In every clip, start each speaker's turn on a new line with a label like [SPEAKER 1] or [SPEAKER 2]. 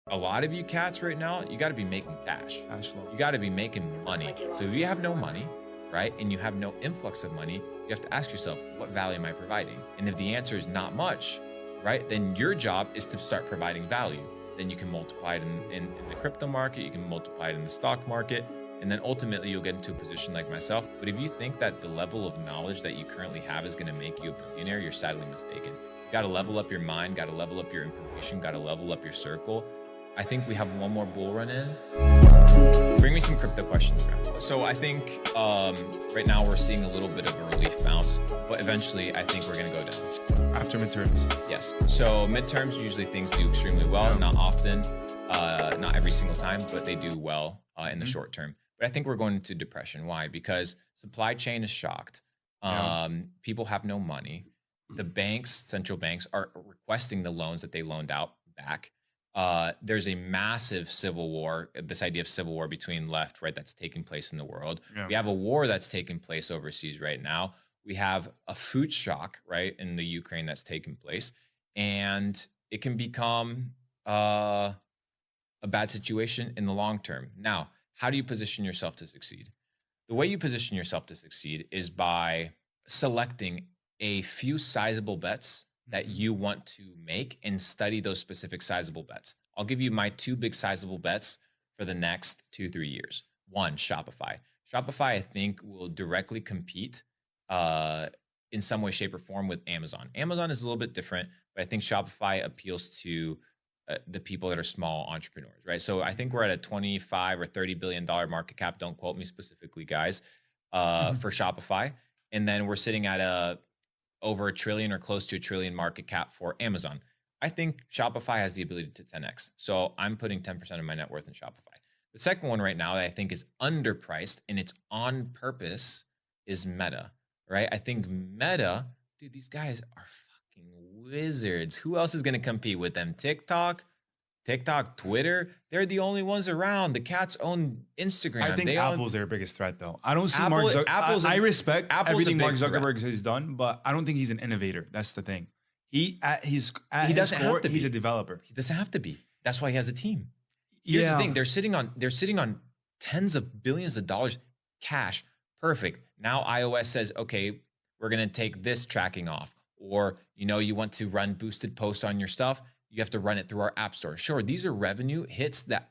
[SPEAKER 1] A lot of you cats right now, you got to be making cash.
[SPEAKER 2] Cash flow.
[SPEAKER 1] You got to be making money. So if you have no money, right, and you have no influx of money, you have to ask yourself, what value am I providing? And if the answer is not much, right, then your job is to start providing value. Then you can multiply it in the crypto market, you can multiply it in the stock market, and then ultimately you'll get into a position like myself. But if you think that the level of knowledge that you currently have is going to make you a billionaire, you're sadly mistaken. You got to level up your mind, got to level up your information, got to level up your circle. I think we have one more bull run in. Bring me some crypto questions, bro. So I think right now we're seeing a little bit of a relief bounce, but eventually I think we're going to go down.
[SPEAKER 2] After midterms.
[SPEAKER 1] Yes. So midterms, usually things do extremely well. Not often, not every single time, but they do well in the short term. But I think we're going into depression. Why? Because supply chain is shocked. People have no money. The banks, central banks, are requesting the loans that they loaned out back. There's a massive civil war, this idea of civil war between left, right, that's taking place in the world. We have a war that's taking place overseas right now. We have a food shock, right, in the Ukraine that's taking place. And it can become a bad situation in the long term. Now, how do you position yourself to succeed? The way you position yourself to succeed is by selecting a few sizable bets that you want to make and study those specific sizable bets. I'll give you my 2 big sizable bets for the next 2-3 years. One, Shopify. Shopify, I think, will directly compete in some way, shape, or form with Amazon. Amazon is a little bit different, but I think Shopify appeals to the people that are small entrepreneurs, right? So I think we're at a 25 or $30 billion market cap. Don't quote me specifically, guys, for Shopify. And then we're sitting at over $1 trillion or close to $1 trillion market cap for Amazon. I think Shopify has the ability to 10x. So I'm putting 10% of my net worth in Shopify. The second one right now that I think is underpriced and it's on purpose is Meta, right? I think Meta, dude, these guys are fucking wizards. Who else is going to compete with them? TikTok, Twitter, they're the only ones around. The cats own Instagram.
[SPEAKER 2] I think Apple's their biggest threat, though. I don't see Mark Zuckerberg. I respect everything Mark Zuckerberg has done, but I don't think he's an innovator. That's the thing. He doesn't have to be. He's a developer.
[SPEAKER 1] He doesn't have to be. That's why he has a team. Here's the thing: they're sitting on tens of billions of dollars cash. Perfect. Now iOS says, okay, we're gonna take this tracking off, or you want to run boosted posts on your stuff. You have to run it through our app store. Sure, these are revenue hits that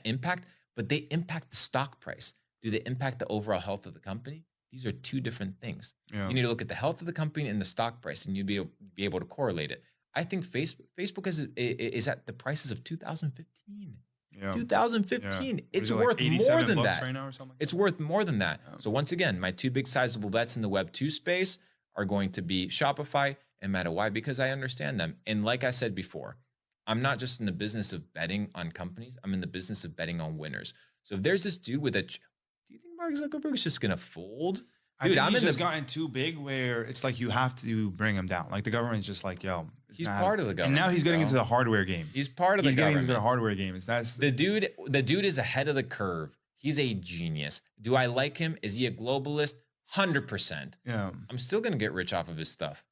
[SPEAKER 1] impact, but they impact the stock price. Do they impact the overall health of the company? These are 2 different things. You need to look at the health of the company and the stock price, and you'd be able to correlate it. I think Facebook is at the prices of 2015. 2015. It's worth more than that.
[SPEAKER 2] Right now or something like
[SPEAKER 1] it's worth more than that. So once again, my 2 big sizable bets in the Web 2 space are going to be Shopify and Meta. Why? Because I understand them. And like I said before, I'm not just in the business of betting on companies. I'm in the business of betting on winners. So if there's this dude with do you think Mark Zuckerberg's just going to fold?
[SPEAKER 2] Dude, he's just gotten too big where it's like you have to bring him down. Like the government's just like, yo.
[SPEAKER 1] He's part of the government.
[SPEAKER 2] And now he's getting into the hardware game.
[SPEAKER 1] He's part of the government.
[SPEAKER 2] He's getting into the hardware game.
[SPEAKER 1] The dude is ahead of the curve. He's a genius. Do I like him? Is he a globalist? 100%.
[SPEAKER 2] Yeah.
[SPEAKER 1] I'm still going to get rich off of his stuff.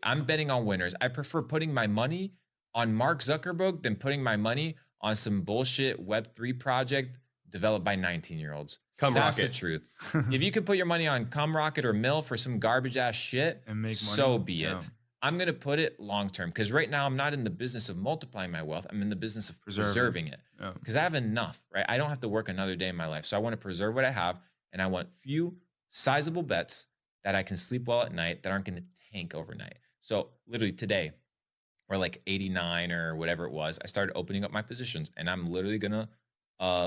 [SPEAKER 1] I'm betting on winners. I prefer putting my money on Mark Zuckerberg than putting my money on some bullshit Web3 project developed by 19-year-olds. That's the truth. If you could put your money on Rocket or Mill for some garbage ass shit,
[SPEAKER 2] and make money,
[SPEAKER 1] so be it. I'm going to put it long term because right now I'm not in the business of multiplying my wealth. I'm in the business of preserving it because I have enough, right? I don't have to work another day in my life. So I want to preserve what I have, and I want few sizable bets that I can sleep well at night that aren't going to tank overnight. So literally today, or like 89 or whatever it was, I started opening up my positions, and I'm literally going to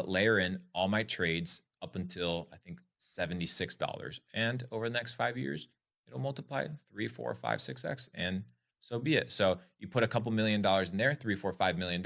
[SPEAKER 1] layer in all my trades up until I think $76. And over the next 5 years, it'll multiply 3, 4, 5, 6x, and so be it. So you put a couple $1 million in there, $3, $4, $5 million,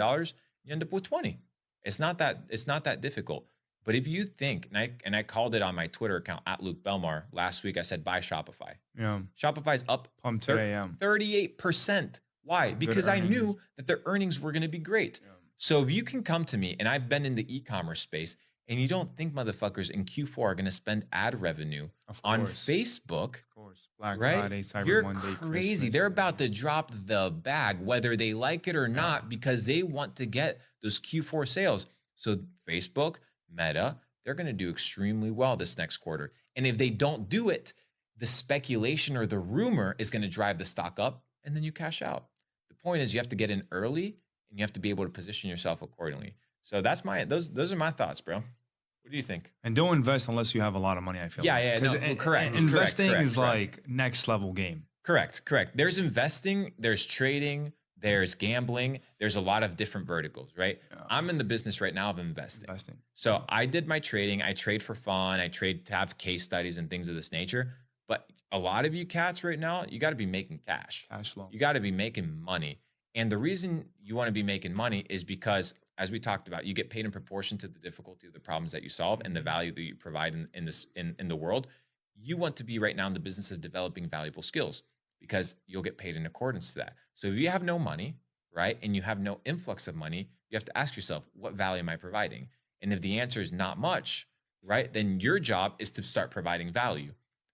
[SPEAKER 1] you end up with 20. It's not that difficult. But if you think, and I called it on my Twitter account at Luke Belmar last week, I said buy Shopify.
[SPEAKER 2] Yeah.
[SPEAKER 1] Shopify's up 38%. Why? Because I knew that their earnings were going to be great. Yeah. So if you can come to me, and I've been in the e-commerce space, And you don't think motherfuckers in Q4 are going to spend ad revenue on Facebook,
[SPEAKER 2] of course, Black
[SPEAKER 1] right?
[SPEAKER 2] Friday, Cyber
[SPEAKER 1] You're
[SPEAKER 2] Monday,
[SPEAKER 1] crazy.
[SPEAKER 2] Christmas.
[SPEAKER 1] They're about to drop the bag, whether they like it or not, because they want to get those Q4 sales. So Facebook, Meta, they're going to do extremely well this next quarter. And if they don't do it, the speculation or the rumor is going to drive the stock up, and then you cash out. The point is you have to get in early and you have to be able to position yourself accordingly. So that's those are my thoughts, bro. What do you think?
[SPEAKER 2] And don't invest unless you have a lot of money, I feel like.
[SPEAKER 1] Yeah, no, correct.
[SPEAKER 2] Investing is like next level game.
[SPEAKER 1] Correct. There's investing, there's trading, there's gambling, there's a lot of different verticals, right? Yeah. I'm in the business right now of investing. So I did my trading. I trade for fun. I trade to have case studies and things of this nature. But a lot of you cats right now, you got to be making cash
[SPEAKER 2] flow.
[SPEAKER 1] You got to be making money. And the reason you want to be making money is because, as we talked about, you get paid in proportion to the difficulty of the problems that you solve and the value that you provide in the world. You want to be right now in the business of developing valuable skills because you'll get paid in accordance to that. So if you have no money, right, and you have no influx of money, you have to ask yourself, what value am I providing? And if the answer is not much, right, then your job is to start providing value.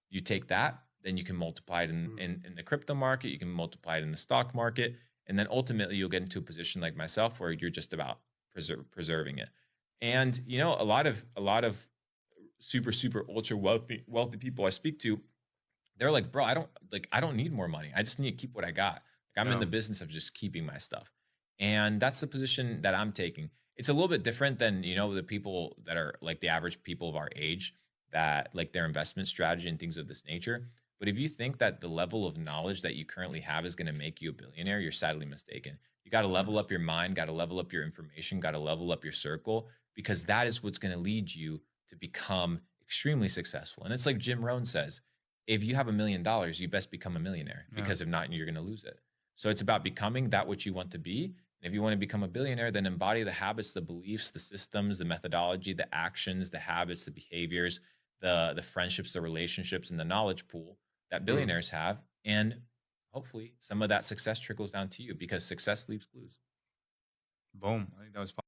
[SPEAKER 1] You take that, then you can multiply it in the crypto market, you can multiply it in the stock market, and then ultimately you'll get into a position like myself where you're just about preserving it. And you know, a lot of super ultra wealthy people I speak to, they're like, bro, I don't need more money. I just need to keep what I got. Like I'm in the business of just keeping my stuff. And that's the position that I'm taking. It's a little bit different than, you know, the people that are like the average people of our age that like their investment strategy and things of this nature. But if you think that the level of knowledge that you currently have is going to make you a billionaire, you're sadly mistaken. You got to level up your mind, got to level up your information, got to level up your circle, because that is what's going to lead you to become extremely successful. And it's like Jim Rohn says, if you have $1 million, you best become a millionaire, because if not, you're going to lose it. So it's about becoming that which you want to be. And if you want to become a billionaire, then embody the habits, the beliefs, the systems, the methodology, the actions, the habits, the behaviors, the friendships, the relationships, and the knowledge pool that billionaires have. And hopefully some of that success trickles down to you, because success leaves clues.
[SPEAKER 2] Boom. I think that was